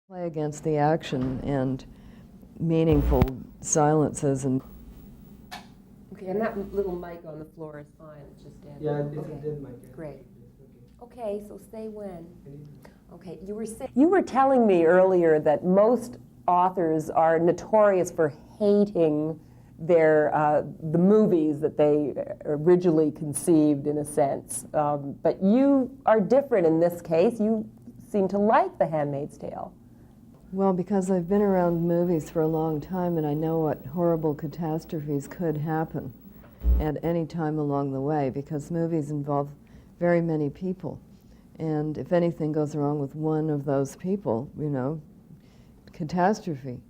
Play against the action and meaningful silences and Okay, and that little mic on the floor is fine, it's just dead. Yeah, it's Okay. a dead mic. Yeah. Great. Okay. Okay, so say when. Okay, You were telling me earlier that most authors are notorious for hating the movies that they originally conceived, in a sense. But you are different in this case. You seem to like The Handmaid's Tale. well, because I've been around movies for a long time and I know what horrible catastrophes could happen at any time along the way, because movies involve very many people. And if anything goes wrong with one of those people, catastrophe.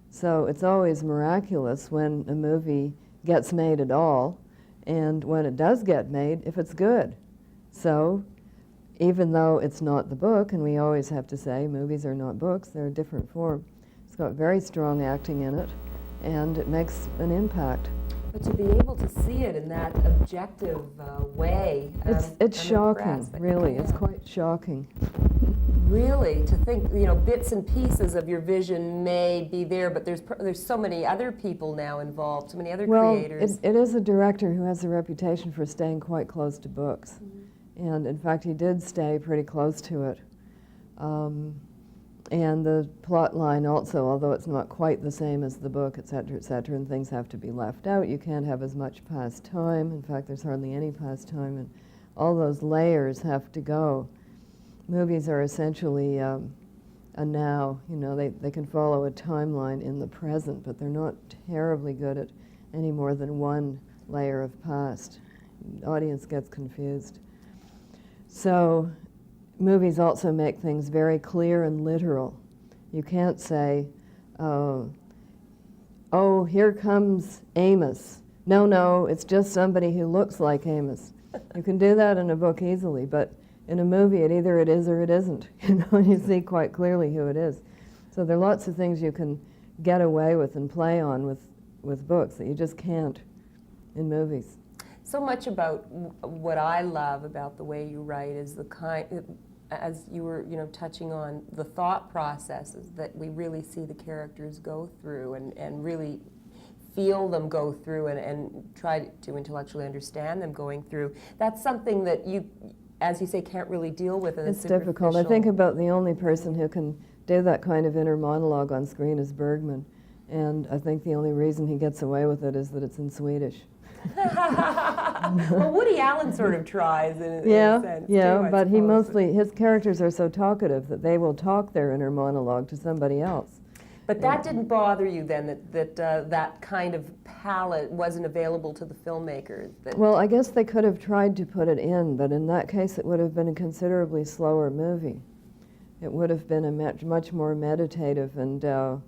So it's always miraculous when a movie gets made at all, and when it does get made, if it's good. So even though it's not the book, and we always have to say movies are not books, they're a different form, it's got very strong acting in it, and it makes an impact. But to be able to see it in that objective way, It's I'm shocking, impressed. really. It's Yeah. quite shocking. Really, to think, bits and pieces of your vision may be there, but there's so many other people now involved, so many other Well, creators. it is a director who has a reputation for staying quite close to books. And in fact, he did stay pretty close to it. And the plot line also, although it's not quite the same as the book, et cetera, and things have to be left out. You can't have as much past time. In fact, there's hardly any past time, and all those layers have to go. Movies are essentially a now. They can follow a timeline in the present, but they're not terribly good at any more than one layer of past. The audience gets confused. So movies also make things very clear and literal. You can't say, oh, here comes Amos. No, it's just somebody who looks like Amos. You can do that in a book easily, but in a movie, either it is or it isn't. And you see quite clearly who it is. So there are lots of things you can get away with and play on with books that you just can't in movies. So much about what I love about the way you write is the kind, as you were, touching on the thought processes that we really see the characters go through and really feel them go through and try to intellectually understand them going through. That's something that you, as you say, can't really deal with in a It's difficult. I think about the only person who can do that kind of inner monologue on screen is Bergman. And I think the only reason he gets away with it is that it's in Swedish. Well, Woody Allen sort of tries in a sense, too, I but he suppose. mostly, his characters are so talkative that they will talk their inner monologue to somebody else. But that didn't bother you then, that kind of palette wasn't available to the filmmakers? Well, I guess they could have tried to put it in, but in that case it would have been a considerably slower movie. It would have been a much more meditative and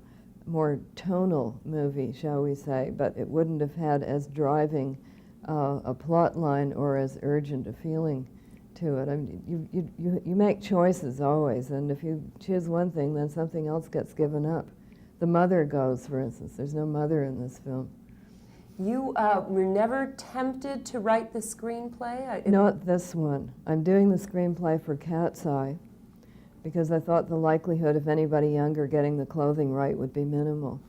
more tonal movie, shall we say, but it wouldn't have had as driving a plot line or as urgent a feeling to it. I mean, you make choices always, and if you choose one thing, then something else gets given up. The mother goes, for instance. There's no mother in this film. You were never tempted to write the screenplay? Not this one. I'm doing the screenplay for Cat's Eye, because I thought the likelihood of anybody younger getting the clothing right would be minimal.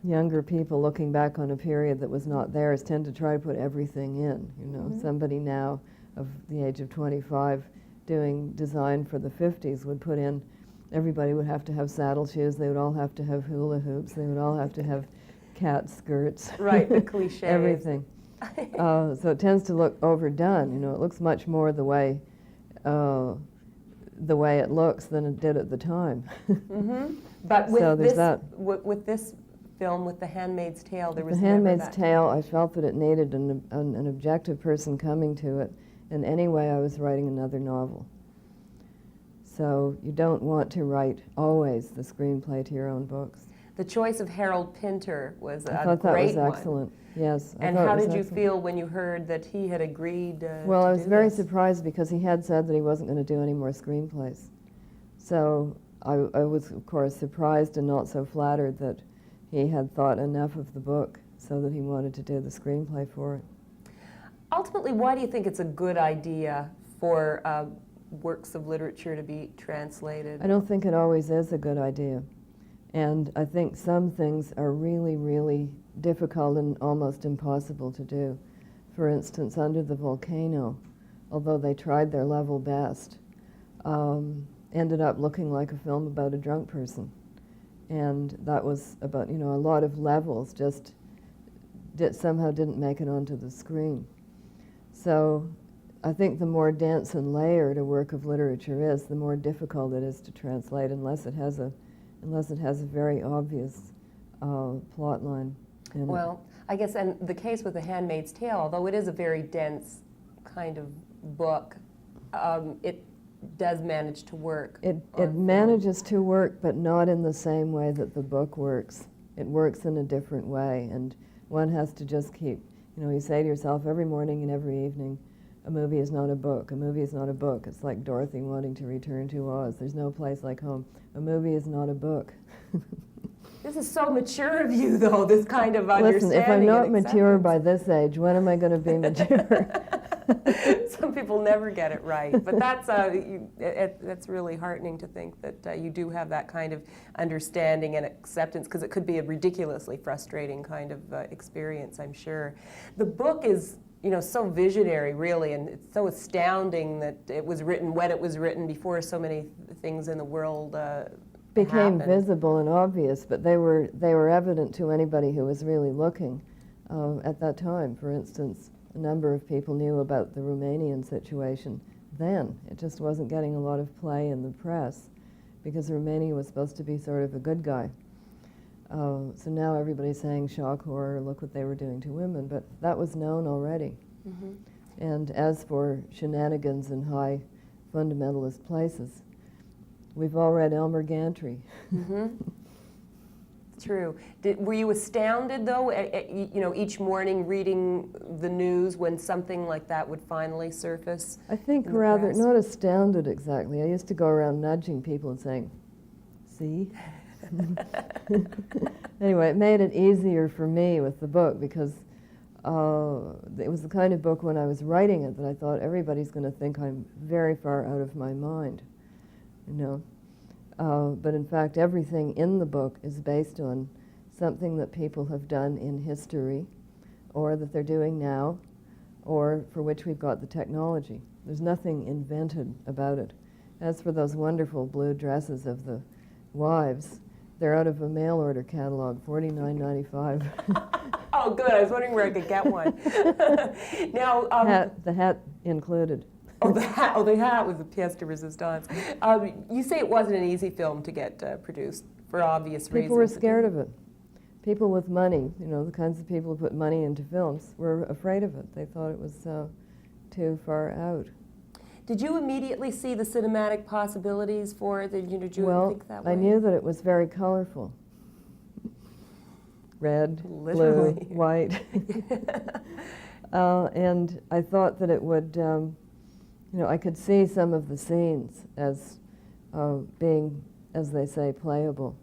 Younger people looking back on a period that was not theirs tend to try to put everything in. Somebody now of the age of 25 doing design for the 50s would put in, everybody would have to have saddle shoes, they would all have to have hula hoops, they would all have to have cat skirts. Right, the cliches. Everything. So it tends to look overdone. It looks much more the way it looks than it did at the time. Mm-hmm. But with so this, with this film, with The Handmaid's Tale, there was The Handmaid's Tale, I felt that it needed an objective person coming to it, and anyway I was writing another novel. So you don't want to write always the screenplay to your own books. The choice of Harold Pinter was a great one. I thought that was excellent, yes. And how did you feel when you heard that he had agreed Well, to I was do very this? surprised because he had said that he wasn't going to do any more screenplays. So I was, of course, surprised and not so flattered that he had thought enough of the book so that he wanted to do the screenplay for it. Ultimately, why do you think it's a good idea for works of literature to be translated? I don't think it always is a good idea. And I think some things are really, really difficult and almost impossible to do. For instance, Under the Volcano, although they tried their level best, ended up looking like a film about a drunk person. And that was about, a lot of levels just somehow didn't make it onto the screen. So I think the more dense and layered a work of literature is, the more difficult it is to translate unless it has a very obvious plot line in it. Well, I guess, and the case with The Handmaid's Tale, although it is a very dense kind of book, it does manage to work. It manages to work, but not in the same way that the book works. It works in a different way, and one has to just keep, you say to yourself every morning and every evening, a movie is not a book. A movie is not a book. It's like Dorothy wanting to return to Oz. There's no place like home. A movie is not a book. This is so mature of you, though, this kind of understanding. Listen, if I'm not and mature acceptance. by this age, when am I going to be mature? Some people never get it right, but that's really heartening to think that you do have that kind of understanding and acceptance, because it could be a ridiculously frustrating kind of experience, I'm sure. The book is, so visionary, really, and it's so astounding that it was written when it was written, before so many things in the world became happened. visible and obvious, but they were evident to anybody who was really looking at that time. For instance, a number of people knew about the Romanian situation then. It just wasn't getting a lot of play in the press because Romania was supposed to be sort of a good guy. So now everybody's saying shock horror, look what they were doing to women, but that was known already. Mm-hmm. And as for shenanigans in high fundamentalist places, we've all read Elmer Gantry. Mm-hmm. True. Were you astounded, though, each morning reading the news when something like that would finally surface? I think in the rather, press? not astounded exactly. I used to go around nudging people and saying, see? Anyway, it made it easier for me with the book because it was the kind of book when I was writing it that I thought everybody's going to think I'm very far out of my mind, But in fact, everything in the book is based on something that people have done in history, or that they're doing now, or for which we've got the technology. There's nothing invented about it. As for those wonderful blue dresses of the wives, they're out of a mail order catalog, $49.95. Oh, good. I was wondering where I could get one. Now, The hat included. Oh, the hat was a pièce de résistance. You say it wasn't an easy film to get produced for obvious reasons. People were scared of it. People with money, the kinds of people who put money into films, were afraid of it. They thought it was too far out. Did you immediately see the cinematic possibilities for it? Did you think that way? I knew that it was very colorful. Red, Literally. blue, white. And I thought that it would, I could see some of the scenes as being, as they say, playable.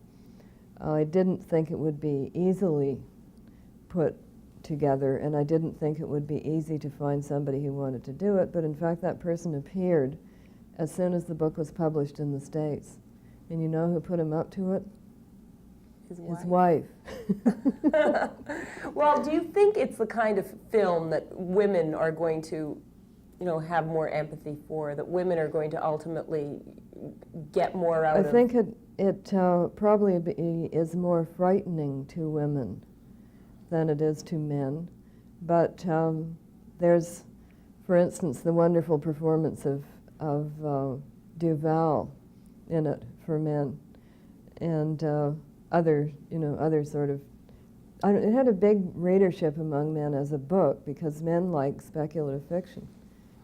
I didn't think it would be easily put together, and I didn't think it would be easy to find somebody who wanted to do it, but in fact that person appeared as soon as the book was published in the States. And you know who put him up to it? His wife. Well, do you think it's the kind of film that women are going to, have more empathy for, that women are going to ultimately get more out of? I think it probably is more frightening to women than it is to men. But there's, for instance, the wonderful performance of Duval in it for men, and other sort of. It had a big readership among men as a book because men like speculative fiction,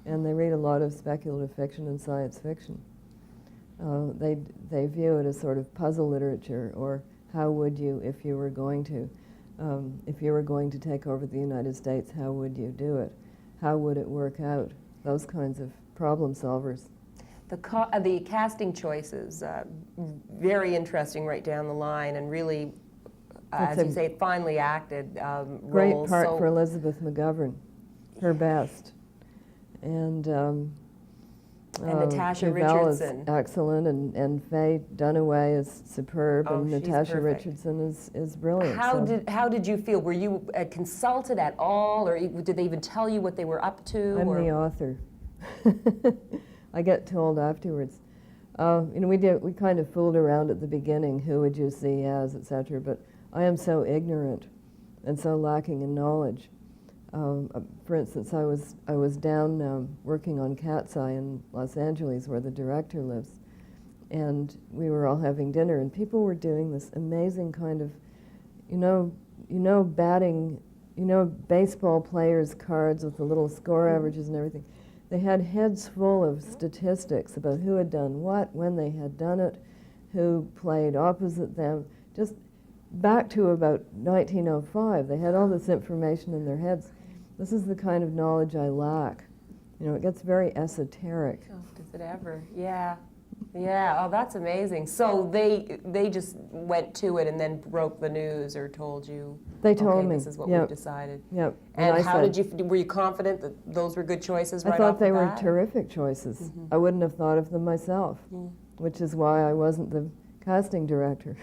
and they read a lot of speculative fiction and science fiction. They view it as sort of puzzle literature, or how would you if you were going to. If you were going to take over the United States, how would you do it? How would it work out? Those kinds of problem solvers. The casting choices, very interesting right down the line, and really, as you say, finely acted Great roles. part for Elizabeth McGovern, her best. And And Natasha Duval is Richardson. excellent, and Faye Dunaway is superb, Oh, and she's Natasha perfect. Richardson is brilliant. How did you feel? Were you consulted at all, or did they even tell you what they were up to? I'm or? the author. I get told afterwards. We kind of fooled around at the beginning, who would you see as, etc. But I am so ignorant and so lacking in knowledge. For instance, I was down working on Cat's Eye in Los Angeles, where the director lives, and we were all having dinner, and people were doing this amazing kind of, batting, baseball players' cards with the little score averages and everything. They had heads full of statistics about who had done what, when they had done it, who played opposite them, just back to about 1905. They had all this information in their heads. This is the kind of knowledge I lack. It gets very esoteric. Oh, does it ever? Yeah. Yeah, oh, that's amazing. So they just went to it and then broke the news or told you, They told okay, me. this is what Yep. we've decided. Yep. And I how said, did you, were you confident that those were good choices right I thought off they the were bat? terrific choices. I wouldn't have thought of them myself, which is why I wasn't the casting director.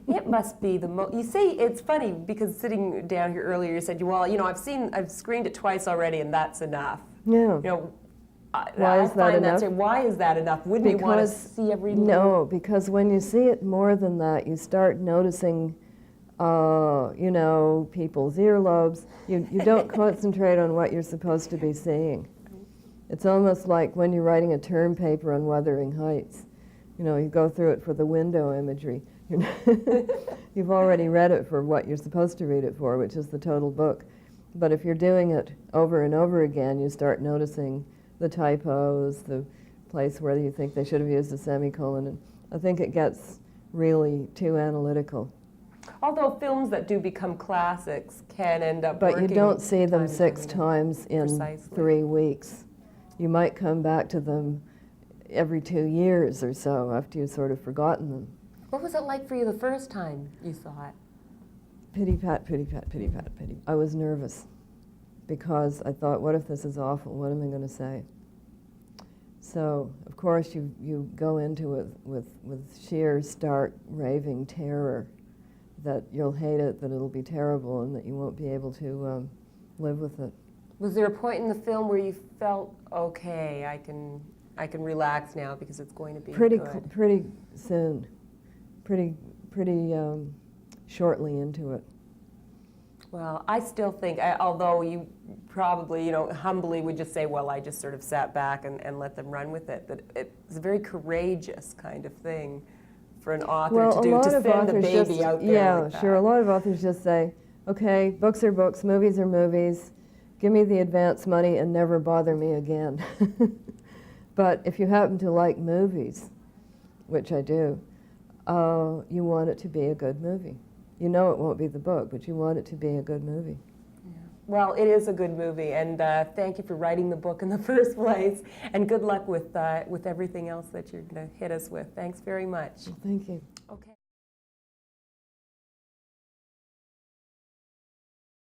It must be the most. You see, it's funny because sitting down here earlier, you said, "Well, I've screened it twice already, and that's enough." Yeah. I is that find enough? Why is that enough? Wouldn't you want to Because- see every? No, because when you see it more than that, you start noticing, people's earlobes. You don't concentrate on what you're supposed to be seeing. It's almost like when you're writing a term paper on Wuthering Heights. You go through it for the window imagery. You've already read it for what you're supposed to read it for, which is the total book. But if you're doing it over and over again, you start noticing the typos, the place where you think they should have used a semicolon. And I think it gets really too analytical. Although films that do become classics can end up But you working don't see them time and 6 time times in Precisely. 3 weeks. You might come back to them every 2 years or so after you've sort of forgotten them. What was it like for you the first time you saw it? Pity pat, pity pat, pity pat, pity. I was nervous because I thought, what if this is awful? What am I going to say? So, of course, you go into it with sheer, stark, raving terror that you'll hate it, that it'll be terrible, and that you won't be able to live with it. Was there a point in the film where you felt, okay, I can relax now because it's going to be Pretty good? pretty soon, pretty shortly into it. Well, I still think, although you probably, humbly would just say, well, I just sort of sat back and let them run with it, that it's a very courageous kind of thing for an author to do, to send the baby out there. Yeah, like that. sure. A lot of authors just say, okay, books are books, movies are movies, give me the advance money and never bother me again. But if you happen to like movies, which I do, you want it to be a good movie. You know it won't be the book, but you want it to be a good movie. Yeah. Well, it is a good movie, and thank you for writing the book in the first place, and good luck with everything else that you're going to hit us with. Thanks very much. Well, thank you. Okay.